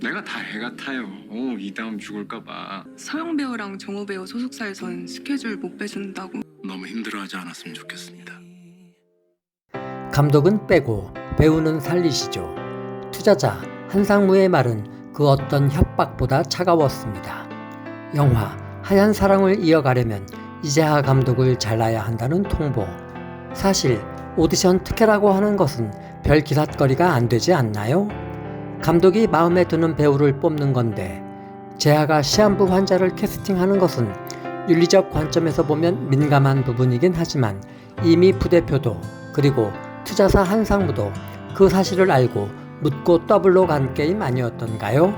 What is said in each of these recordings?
내가 다 애 같아요. 이 다음 죽을까봐. 서영 배우랑 정우 배우 소속사에선 스케줄 못 빼준다고. 너무 힘들어하지 않았으면 좋겠습니다. 감독은 빼고 배우는 살리시죠. 투자자 한상무의 말은 그 어떤 협박보다 차가웠습니다. 영화 하얀 사랑을 이어가려면 이재하 감독을 잘라야 한다는 통보. 사실 오디션 특혜라고 하는 것은 별 기삿거리가 안 되지 않나요? 감독이 마음에 드는 배우를 뽑는 건데 재하가 시한부 환자를 캐스팅하는 것은 윤리적 관점에서 보면 민감한 부분이긴 하지만 이미 부대표도 그리고 투자사 한상무도 그 사실을 알고 묻고 더블로 간 게임 아니었던가요?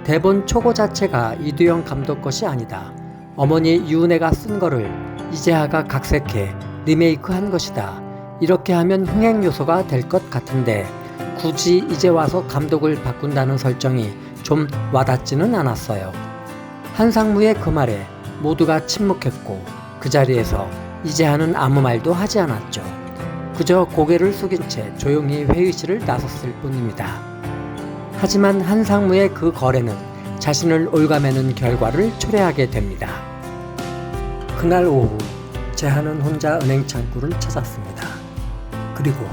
대본 초고 자체가 이두영 감독 것이 아니다. 어머니 유은혜가 쓴 거를 이재하가 각색해 리메이크한 것이다. 이렇게 하면 흥행 요소가 될 것 같은데 굳이 이제 와서 감독을 바꾼다는 설정이 좀 와닿지는 않았어요. 한상무의 그 말에 모두가 침묵했고 그 자리에서 이재하는 아무 말도 하지 않았죠. 그저 고개를 숙인 채 조용히 회의실을 나섰을 뿐입니다. 하지만 한상무의 그 거래는 자신을 올가매는 결과를 초래하게 됩니다. 그날 오후 재하는 혼자 은행 창구를 찾았습니다. 그리고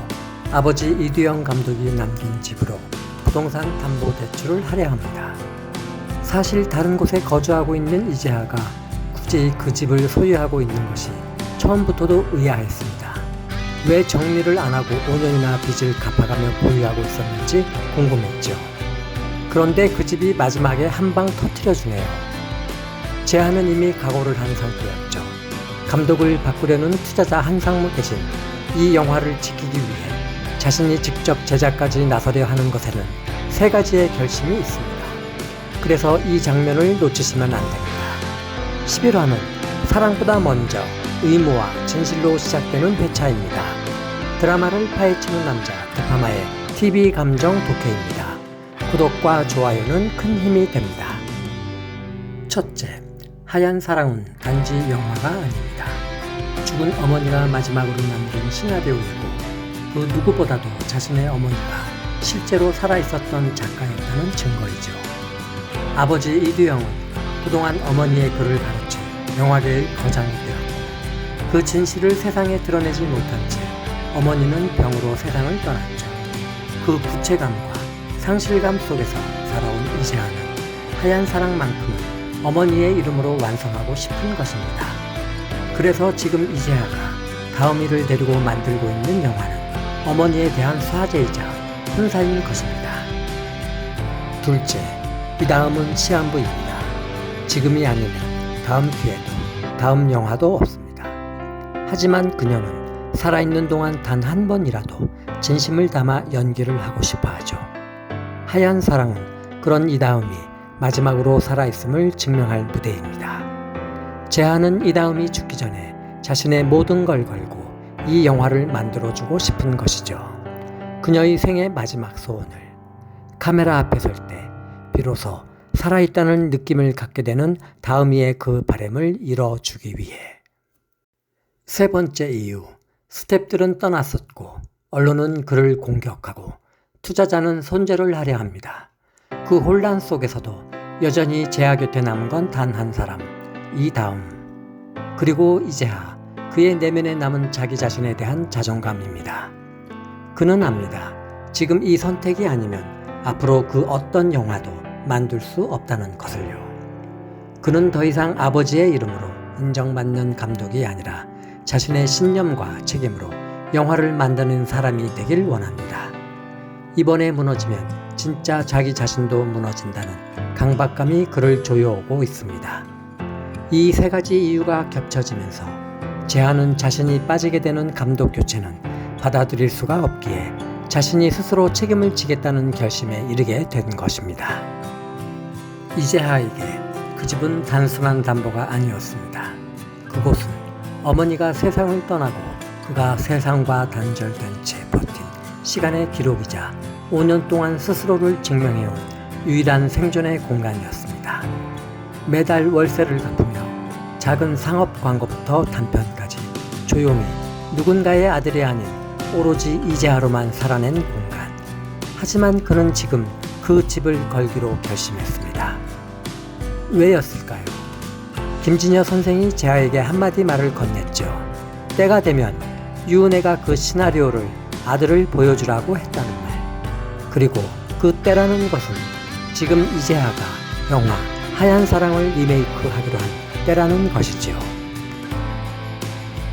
아버지 이두영 감독이 남긴 집으로 부동산 담보 대출을 하려 합니다. 사실 다른 곳에 거주하고 있는 이재하가 굳이 그 집을 소유하고 있는 것이 처음부터도 의아했습니다. 왜 정리를 안 하고 5년이나 빚을 갚아가며 보유하고 있었는지 궁금했죠. 그런데 그 집이 마지막에 한 방 터뜨려주네요. 재하는 이미 각오를 한 상태였죠. 감독을 바꾸려는 투자자 한상무 대신 이 영화를 지키기 위해 자신이 직접 제작까지 나서려 하는 것에는 세 가지의 결심이 있습니다. 그래서 이 장면을 놓치시면 안 됩니다. 11화는 사랑보다 먼저 의무와 진실로 시작되는 회차입니다. 드라마를 파헤치는 남자 드파마의 TV 감정 독해입니다. 구독과 좋아요는 큰 힘이 됩니다. 첫째, 하얀 사랑은 단지 영화가 아닙니다. 죽은 어머니가 마지막으로 남긴 신화배우이고 그 누구보다도 자신의 어머니가 실제로 살아있었던 작가였다는 증거이죠. 아버지 이두영은 그동안 어머니의 글을 가르쳐 영화계의 거장이 되었고 그 진실을 세상에 드러내지 못한 채 어머니는 병으로 세상을 떠났죠. 그 부채감과 상실감 속에서 살아온 이재하는 하얀 사랑만큼은 어머니의 이름으로 완성하고 싶은 것입니다. 그래서 지금 이재하가 다음이를 데리고 만들고 있는 영화는 어머니에 대한 사죄이자 훈사인 것입니다. 둘째, 이 다음은 시한부입니다. 지금이 아니면 다음 기회도 다음 영화도 없습니다. 하지만 그녀는 살아있는 동안 단 한 번이라도 진심을 담아 연기를 하고 싶어 하죠. 하얀 사랑은 그런 이 다음이 마지막으로 살아있음을 증명할 무대입니다. 재하는 이 다음이 죽기 전에 자신의 모든 걸 걸고 이 영화를 만들어주고 싶은 것이죠. 그녀의 생애 마지막 소원을 카메라 앞에 설 때 비로소 살아있다는 느낌을 갖게 되는 다음이의 그 바람을 이뤄주기 위해. 세 번째 이유, 스탭들은 떠났었고 언론은 그를 공격하고 투자자는 손절을 하려 합니다. 그 혼란 속에서도 여전히 재하 곁에 남은 건 단 한 사람, 이 다음. 그리고 이재하, 그의 내면에 남은 자기 자신에 대한 자존감입니다. 그는 압니다. 지금 이 선택이 아니면 앞으로 그 어떤 영화도 만들 수 없다는 것을요. 그는 더 이상 아버지의 이름으로 인정받는 감독이 아니라 자신의 신념과 책임으로 영화를 만드는 사람이 되길 원합니다. 이번에 무너지면 진짜 자기 자신도 무너진다는 강박감이 그를 조여오고 있습니다. 이 세 가지 이유가 겹쳐지면서 재하는 자신이 빠지게 되는 감독 교체는 받아들일 수가 없기에 자신이 스스로 책임을 지겠다는 결심에 이르게 된 것입니다. 이재하에게 그 집은 단순한 담보가 아니었습니다. 그곳은 어머니가 세상을 떠나고 그가 세상과 단절된 채 버틴 시간의 기록이자 5년 동안 스스로를 증명해온 유일한 생존의 공간이었습니다. 매달 월세를 갚으며 작은 상업 광고부터 단편까지 조용히 누군가의 아들이 아닌 오로지 이재하로만 살아낸 공간. 하지만 그는 지금 그 그 집을 걸기로 결심했습니다. 왜였을까요? 김진여 선생이 재하에게 한마디 말을 건넸죠. 때가 되면 유은혜가 그 시나리오를 아들을 보여주라고 했다는 말. 그리고 그 때라는 것은 지금 이재하가 영화 하얀 사랑을 리메이크하기로 한 때라는 것이지요.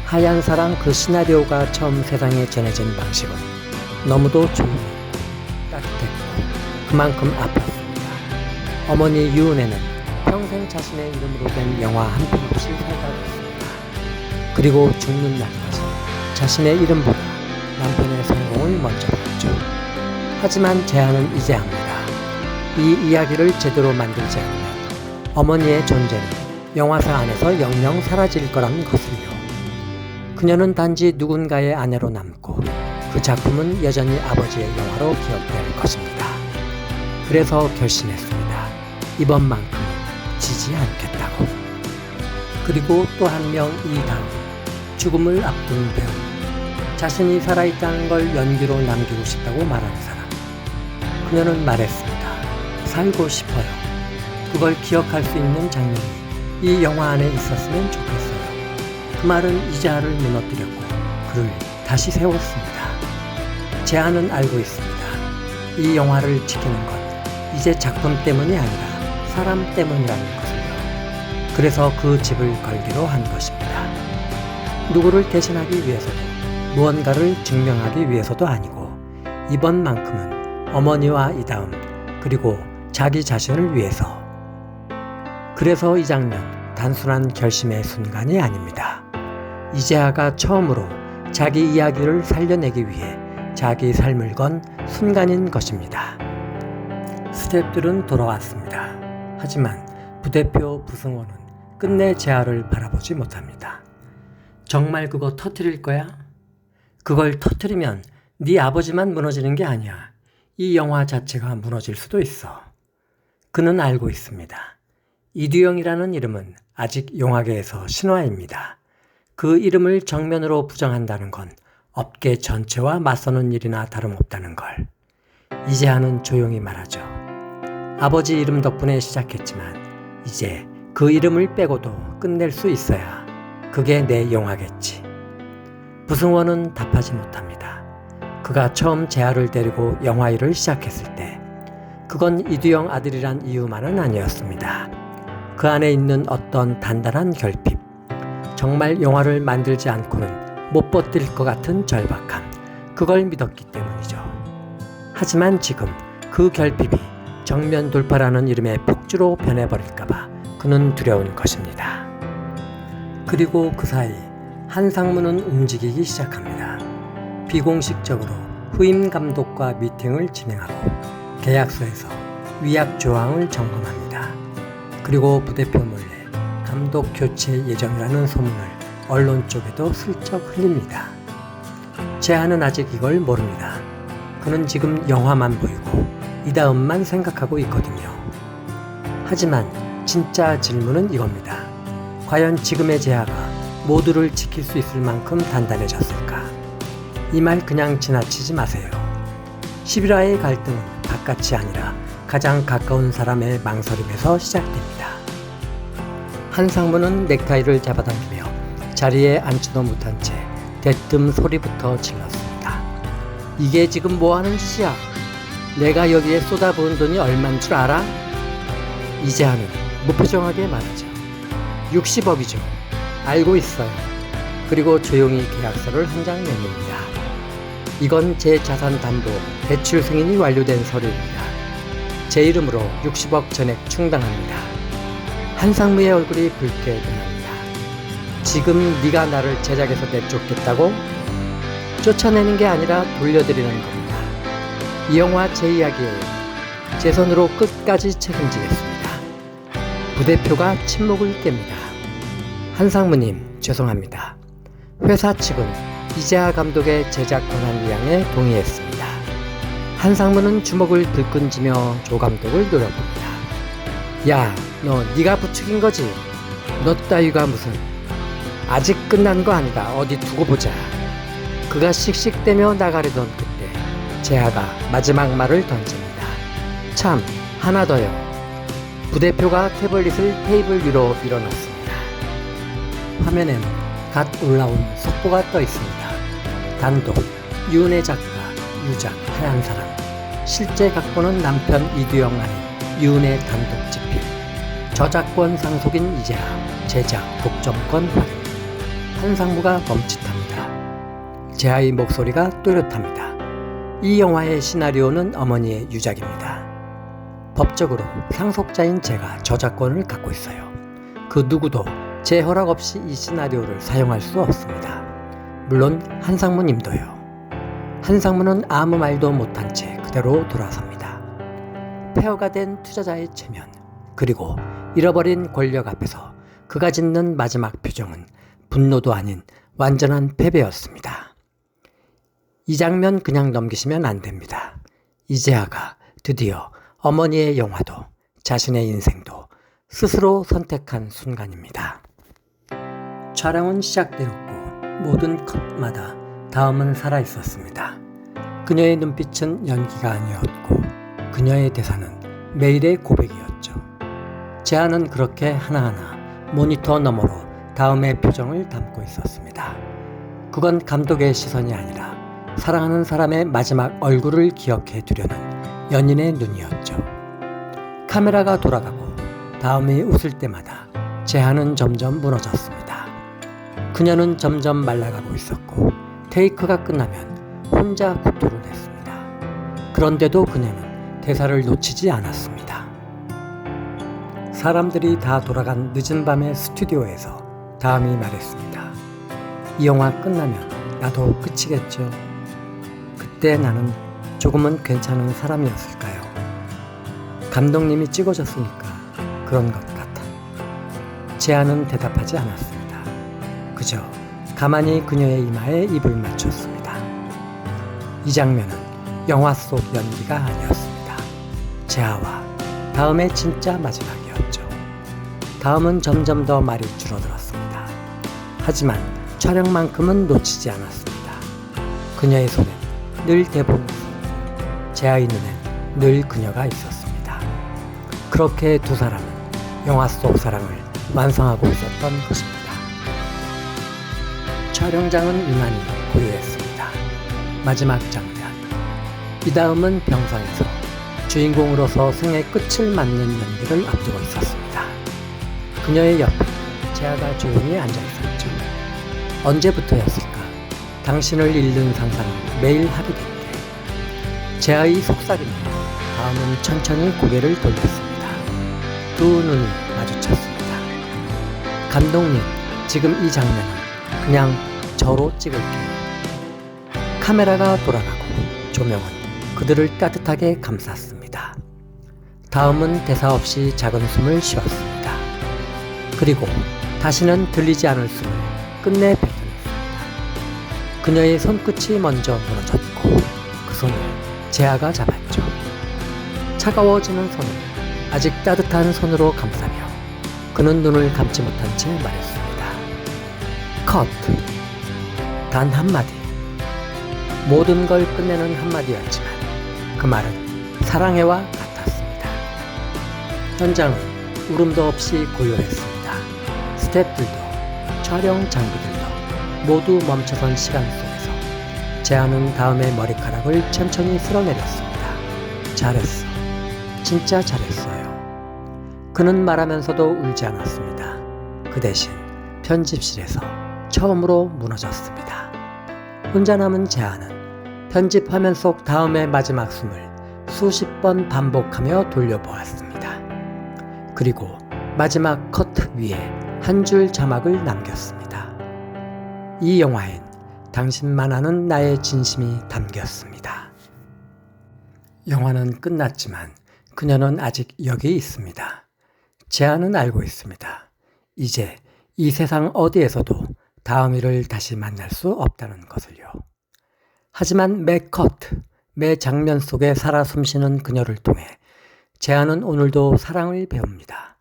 하얀 사랑 그 시나리오가 처음 세상에 전해진 방식은 너무도 조용했고 따뜻했고 그만큼 아팠습니다. 어머니 유은혜는 평생 자신의 이름으로 된 영화 한 편 없이 살다 왔습니다. 그리고 죽는 날까지 자신의 이름보다 남편의 성공을 먼저 봤죠. 하지만 재하는 이제 압니다. 이 이야기를 제대로 만들지 않으면 어머니의 존재는 영화사 안에서 영영 사라질 거라는 것을요. 그녀는 단지 누군가의 아내로 남고 그 작품은 여전히 아버지의 영화로 기억될 것입니다. 그래서 결심했습니다. 이번만큼은 지지 않겠다고. 그리고 또 한 명 이다음, 죽음을 앞둔 배우. 자신이 살아있다는 걸 연기로 남기고 싶다고 말하는 사람. 그녀는 말했습니다. 살고 싶어요. 그걸 기억할 수 있는 장면이 이 영화 안에 있었으면 좋겠어요. 그 말은 이재하를 무너뜨렸고 그를 다시 세웠습니다. 재하는 알고 있습니다. 이 영화를 지키는 건 이제 작품 때문이 아니라 사람 때문이라는 것을요. 그래서 그 집을 걸기로 한 것입니다. 누구를 대신하기 위해서도 무언가를 증명하기 위해서도 아니고 이번만큼은 어머니와 이다음 그리고 자기 자신을 위해서. 그래서 이 장면 단순한 결심의 순간이 아닙니다. 이재하가 처음으로 자기 이야기를 살려내기 위해 자기 삶을 건 순간인 것입니다. 스태프들은 돌아왔습니다. 하지만 부대표 부승원은 끝내 재하를 바라보지 못합니다. 정말 그거 터뜨릴 거야? 그걸 터뜨리면 네 아버지만 무너지는 게 아니야. 이 영화 자체가 무너질 수도 있어. 그는 알고 있습니다. 이두영이라는 이름은 아직 영화계에서 신화입니다. 그 이름을 정면으로 부정한다는 건 업계 전체와 맞서는 일이나 다름없다는 걸. 이재하는 조용히 말하죠. 아버지 이름 덕분에 시작했지만 이제 그 이름을 빼고도 끝낼 수 있어야 그게 내 영화겠지. 부승원은 답하지 못합니다. 그가 처음 재하를 데리고 영화 일을 시작했을 때 그건 이두영 아들이란 이유만은 아니었습니다. 그 안에 있는 어떤 단단한 결핍, 정말 영화를 만들지 않고는 못 버틸 것 같은 절박함, 그걸 믿었기 때문이죠. 하지만 지금 그 결핍이 정면 돌파라는 이름의 폭주로 변해버릴까봐 그는 두려운 것입니다. 그리고 그 사이 한상무는 움직이기 시작합니다. 비공식적으로 후임 감독과 미팅을 진행하고 계약서에서 위약 조항을 점검합니다. 그리고 부대표 몰래 감독 교체 예정이라는 소문을 언론 쪽에도 슬쩍 흘립니다. 재하는 아직 이걸 모릅니다. 그는 지금 영화만 보이고 이 다음만 생각하고 있거든요. 하지만 진짜 질문은 이겁니다. 과연 지금의 재하가 모두를 지킬 수 있을 만큼 단단해졌을까? 이 말 그냥 지나치지 마세요. 11화의 갈등은 바깥이 아니라 가장 가까운 사람의 망설임에서 시작됩니다. 한상무는 넥타이를 잡아당기며 자리에 앉지도 못한 채 대뜸 소리부터 질렀습니다. 이게 지금 뭐하는 짓이야? 내가 여기에 쏟아부은 돈이 얼만 줄 알아? 이재하는 무표정하게 말하죠. 60억이죠. 알고 있어요. 그리고 조용히 계약서를 한 장 내밉니다. 이건 제 자산 담보 대출 승인이 완료된 서류입니다. 제 이름으로 60억 전액 충당합니다. 한상무의 얼굴이 붉게 변합니다. 지금 네가 나를 제작에서 내쫓겠다고? 쫓아내는 게 아니라 돌려드리는 겁니다. 이 영화 제 이야기예요. 제 손으로 끝까지 책임지겠습니다. 부대표가 침묵을 깹니다. 한상무님, 죄송합니다. 회사 측은 이재하 감독의 제작 권한 위양에 동의했습니다. 한상무는 주먹을 들끈지며 조 감독을 노려봅니다. 야, 너 네가 부추긴 거지? 너 따위가 무슨... 아직 끝난 거 아니다. 어디 두고 보자. 그가 씩씩대며 나가려던 그때 재하가 마지막 말을 던집니다. 참, 하나 더요. 부대표가 태블릿을 테이블 위로 밀어넣습니다. 화면에는 갓 올라온 속보가 떠 있습니다. 단독, 유은혜 작가, 유작, 하얀 사람. 실제 각본은 남편 이두영 아닌 유은혜 단독 집필. 저작권 상속인 이재하, 제작, 독점권 확인. 한상무가 멈칫합니다. 재하의 목소리가 또렷합니다. 이 영화의 시나리오는 어머니의 유작입니다. 법적으로 상속자인 제가 저작권을 갖고 있어요. 그 누구도 제 허락 없이 이 시나리오를 사용할 수 없습니다. 물론 한상무님도요. 한상무는 아무 말도 못한 채 그대로 돌아섭니다. 폐허가 된 투자자의 체면, 그리고 잃어버린 권력 앞에서 그가 짓는 마지막 표정은 분노도 아닌 완전한 패배였습니다. 이 장면 그냥 넘기시면 안 됩니다. 이재하가 드디어 어머니의 영화도 자신의 인생도 스스로 선택한 순간입니다. 촬영은 시작되었고 모든 컷마다 다음은 살아있었습니다. 그녀의 눈빛은 연기가 아니었고 그녀의 대사는 매일의 고백이었죠. 재하는 그렇게 하나하나 모니터 너머로 다음의 표정을 담고 있었습니다. 그건 감독의 시선이 아니라 사랑하는 사람의 마지막 얼굴을 기억해 두려는 연인의 눈이었죠. 카메라가 돌아가고 다음이 웃을 때마다 재하는 점점 무너졌습니다. 그녀는 점점 말라가고 있었고 테이크가 끝나면 혼자 구토를 했습니다. 그런데도 그녀는 대사를 놓치지 않았습니다. 사람들이 다 돌아간 늦은 밤의 스튜디오에서 다음이 말했습니다. 이 영화 끝나면 나도 끝이겠죠. 그때 나는 조금은 괜찮은 사람이었을까요? 감독님이 찍어줬으니까 그런 것 같아. 재하는 대답하지 않았습니다. 그저 가만히 그녀의 이마에 입을 맞췄습니다. 이 장면은 영화 속 연기가 아니었습니다. 재하와 다음의 진짜 마지막이었죠. 다음은 점점 더 말이 줄어들었습니다. 하지만 촬영만큼은 놓치지 않았습니다. 그녀의 손엔 늘 대본이 있었고 재하의 눈엔 늘 그녀가 있었습니다. 그렇게 두 사람은 영화 속 사랑을 완성하고 있었던 것입니다. 촬영장은 유난히 고요했습니다. 마지막 장면. 이 다음은 병상에서 주인공으로서 생의 끝을 맞는 연기를 앞두고 있었습니다. 그녀의 옆에 재하가 조용히 앉아 있었죠. 언제부터였을까? 당신을 잃는 상상을 매일 하게 된 게. 재하의 속삭임으로 다음은 천천히 고개를 돌렸습니다. 두 눈이 마주쳤습니다. 감독님, 지금 이 장면은 그냥 저로 찍을게요. 카메라가 돌아가고 조명은 그들을 따뜻하게 감쌌습니다. 다음은 대사 없이 작은 숨을 쉬었습니다. 그리고 다시는 들리지 않을 숨을 끝내 뱉어냈습니다. 그녀의 손끝이 먼저 무너졌고 그 손을 재하가 잡았죠. 차가워지는 손을 아직 따뜻한 손으로 감싸며 그는 눈을 감지 못한 채 말했습니다. 컷. 단 한마디. 모든 걸 끝내는 한마디였지만 그 말은 사랑해와 같았습니다. 현장은 울음도 없이 고요했습니다. 스태프들도 촬영 장비들도 모두 멈춰선 시간 속에서 재하는 다음의 머리카락을 천천히 쓸어내렸습니다. 잘했어. 진짜 잘했어요. 그는 말하면서도 울지 않았습니다. 그 대신 편집실에서 처음으로 무너졌습니다. 혼자 남은 재하는 편집 화면 속 다음의 마지막 숨을 수십 번 반복하며 돌려보았습니다. 그리고 마지막 커트 위에 한 줄 자막을 남겼습니다. 이 영화엔 당신만 아는 나의 진심이 담겼습니다. 영화는 끝났지만 그녀는 아직 여기 있습니다. 재하는 알고 있습니다. 이제 이 세상 어디에서도 다음이를 다시 만날 수 없다는 것을요. 하지만 매 커트, 매 장면 속에 살아 숨쉬는 그녀를 통해 재하는 오늘도 사랑을 배웁니다.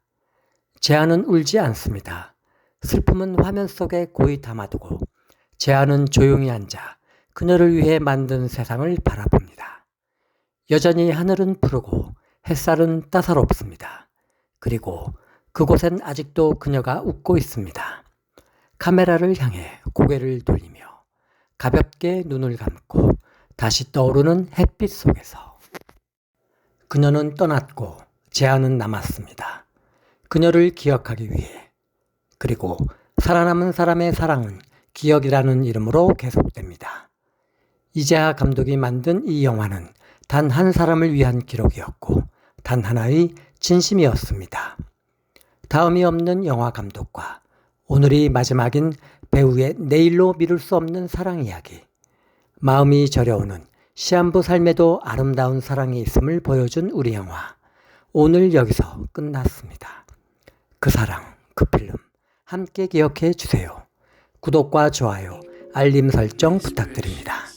재하는 울지 않습니다. 슬픔은 화면 속에 고이 담아두고 재하는 조용히 앉아 그녀를 위해 만든 세상을 바라봅니다. 여전히 하늘은 푸르고 햇살은 따사롭습니다. 그리고 그곳엔 아직도 그녀가 웃고 있습니다. 카메라를 향해 고개를 돌리며 가볍게 눈을 감고 다시 떠오르는 햇빛 속에서 그녀는 떠났고 제안은 남았습니다. 그녀를 기억하기 위해. 그리고 살아남은 사람의 사랑은 기억이라는 이름으로 계속됩니다. 이재하 감독이 만든 이 영화는 단 한 사람을 위한 기록이었고 단 하나의 진심이었습니다. 다음이 없는 영화 감독과 오늘이 마지막인 배우의 내일로 미룰 수 없는 사랑 이야기. 마음이 저려오는 시한부 삶에도 아름다운 사랑이 있음을 보여준 우리 영화. 오늘 여기서 끝났습니다. 그 사랑, 그 필름 함께 기억해 주세요. 구독과 좋아요, 알림 설정 부탁드립니다.